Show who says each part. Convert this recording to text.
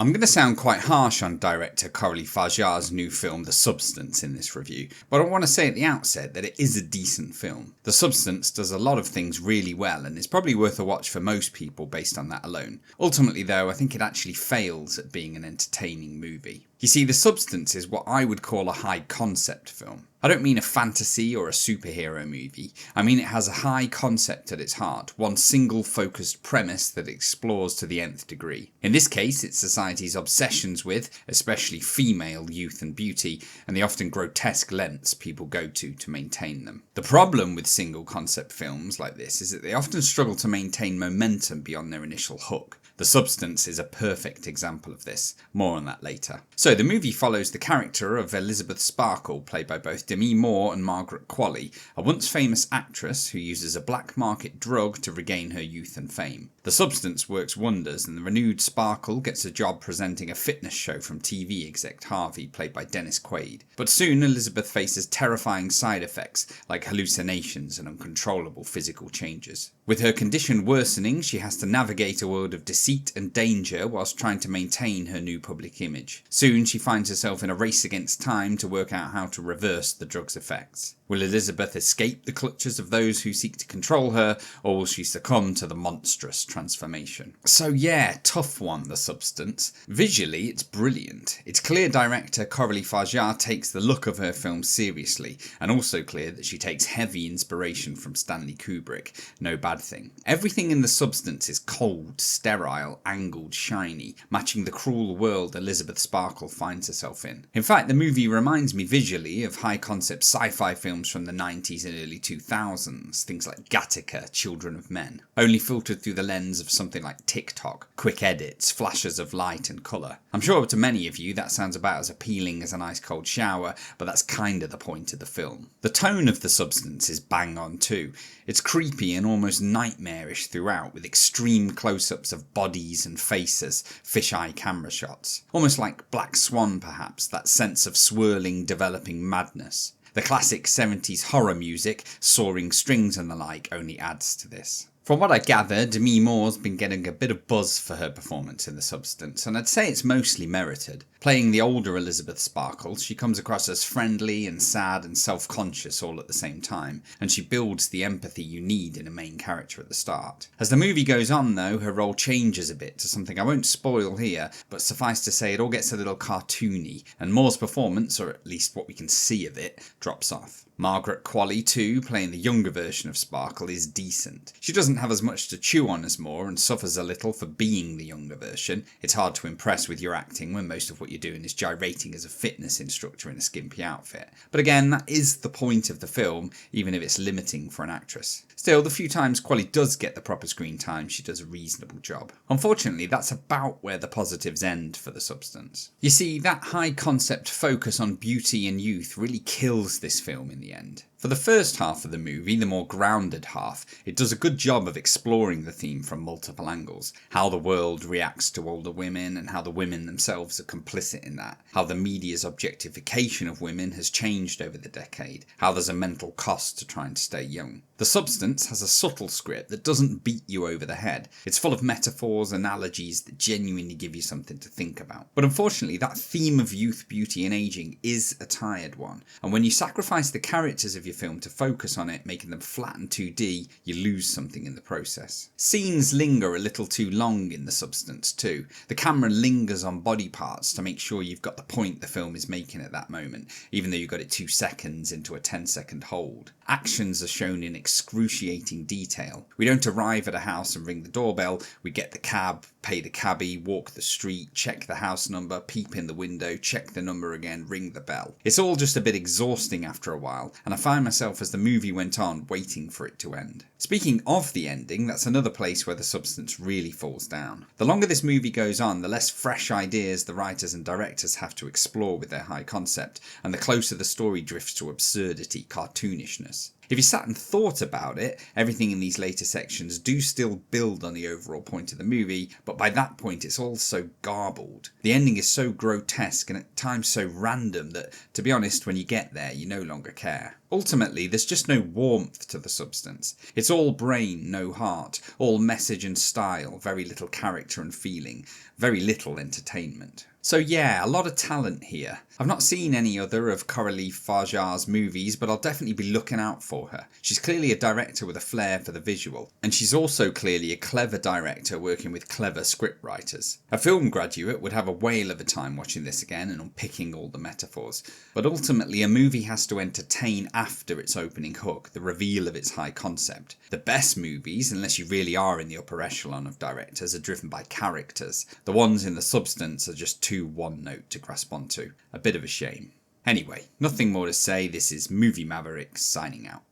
Speaker 1: I'm going to sound quite harsh on director Coralie Fargeat's new film The Substance in this review, but I want to say at the outset that it is a decent film. The Substance does a lot of things really well and is probably worth a watch for most people based on that alone. Ultimately though, I think it actually fails at being an entertaining movie. You see, The Substance is what I would call a high concept film. I don't mean a fantasy or a superhero movie, I mean it has a high concept at its heart, one single focused premise that it explores to the nth degree. In this case, it's society's obsessions with, especially female youth and beauty, and the often grotesque lengths people go to maintain them. The problem with single concept films like this is that they often struggle to maintain momentum beyond their initial hook. The Substance is a perfect example of this. More on that later. So the movie follows the character of Elizabeth Sparkle, played by both Demi and Margaret Qualley, a once famous actress who uses a black market drug to regain her youth and fame. The Substance works wonders and the renewed Sparkle gets a job presenting a fitness show from TV exec Harvey, played by Dennis Quaid. But soon Elizabeth faces terrifying side effects like hallucinations and uncontrollable physical changes. With her condition worsening, she has to navigate a world of deceit and danger whilst trying to maintain her new public image. Soon she finds herself in a race against time to work out how to reverse the drug's effects. Will Elizabeth escape the clutches of those who seek to control her, or will she succumb to the monstrous transformation? So yeah, tough one, The Substance. Visually, it's brilliant. It's clear director Coralie Fargeat takes the look of her film seriously, and also clear that she takes heavy inspiration from Stanley Kubrick. No bad thing. Everything in The Substance is cold, sterile, angled, shiny, matching the cruel world Elizabeth Sparkle finds herself in. In fact, the movie reminds me visually of high-concept sci-fi films from the 90s and early 2000s, things like Gattaca, Children of Men, only filtered through the lens of something like TikTok, quick edits, flashes of light and colour. I'm sure to many of you that sounds about as appealing as an ice cold shower, but that's kinda the point of the film. The tone of The Substance is bang on too. It's creepy and almost nightmarish throughout, with extreme close-ups of bodies and faces, fisheye camera shots. Almost like Black Swan perhaps, that sense of swirling, developing madness. The classic 70s horror music, soaring strings and the like, only adds to this. From what I gather, Demi Moore's been getting a bit of buzz for her performance in The Substance, and I'd say it's mostly merited. Playing the older Elizabeth Sparkle, she comes across as friendly and sad and self-conscious all at the same time, and she builds the empathy you need in a main character at the start. As the movie goes on though, her role changes a bit to something I won't spoil here, but suffice to say it all gets a little cartoony, and Moore's performance, or at least what we can see of it, drops off. Margaret Qualley too, playing the younger version of Sparkle, is decent. She doesn't have as much to chew on as Moore and suffers a little for being the younger version. It's hard to impress with your acting when most of what you're doing is gyrating as a fitness instructor in a skimpy outfit. But again, that is the point of the film, even if it's limiting for an actress. Still, the few times Qualley does get the proper screen time, she does a reasonable job. Unfortunately, that's about where the positives end for The Substance. You see, that high concept focus on beauty and youth really kills this film in the end. For the first half of the movie, the more grounded half, it does a good job of exploring the theme from multiple angles. How the world reacts to older women and how the women themselves are complicit in that. How the media's objectification of women has changed over the decade. How there's a mental cost to trying to stay young. The Substance has a subtle script that doesn't beat you over the head. It's full of metaphors, analogies that genuinely give you something to think about. But unfortunately, that theme of youth, beauty and ageing is a tired one. And when you sacrifice the characters of your film to focus on it, making them flat and 2D, you lose something in the process. Scenes linger a little too long in The Substance too. The camera lingers on body parts to make sure you've got the point the film is making at that moment, even though you've got it 2 seconds into a 10-second hold. Actions are shown in excruciating detail. We don't arrive at a house and ring the doorbell, we get the cab, pay the cabbie, walk the street, check the house number, peep in the window, check the number again, ring the bell. It's all just a bit exhausting after a while, and I find myself as the movie went on waiting for it to end. Speaking of the ending, that's another place where The Substance really falls down. The longer this movie goes on, the less fresh ideas the writers and directors have to explore with their high concept, and the closer the story drifts to absurdity, cartoonishness. If you sat and thought about it, everything in these later sections do still build on the overall point of the movie, but by that point it's all so garbled. The ending is so grotesque and at times so random that, to be honest, when you get there you no longer care. Ultimately, there's just no warmth to The Substance. It's all brain, no heart, all message and style, very little character and feeling, very little entertainment. So yeah, a lot of talent here. I've not seen any other of Coralie Fargeat's movies, but I'll definitely be looking out for her. She's clearly a director with a flair for the visual, and she's also clearly a clever director working with clever scriptwriters. A film graduate would have a whale of a time watching this again and unpicking all the metaphors, but ultimately a movie has to entertain after its opening hook, the reveal of its high concept. The best movies, unless you really are in the upper echelon of directors, are driven by characters. The ones in the substance are just too one note to grasp onto. A bit of a shame. Anyway, nothing more to say. This is Movie Mavericks signing out.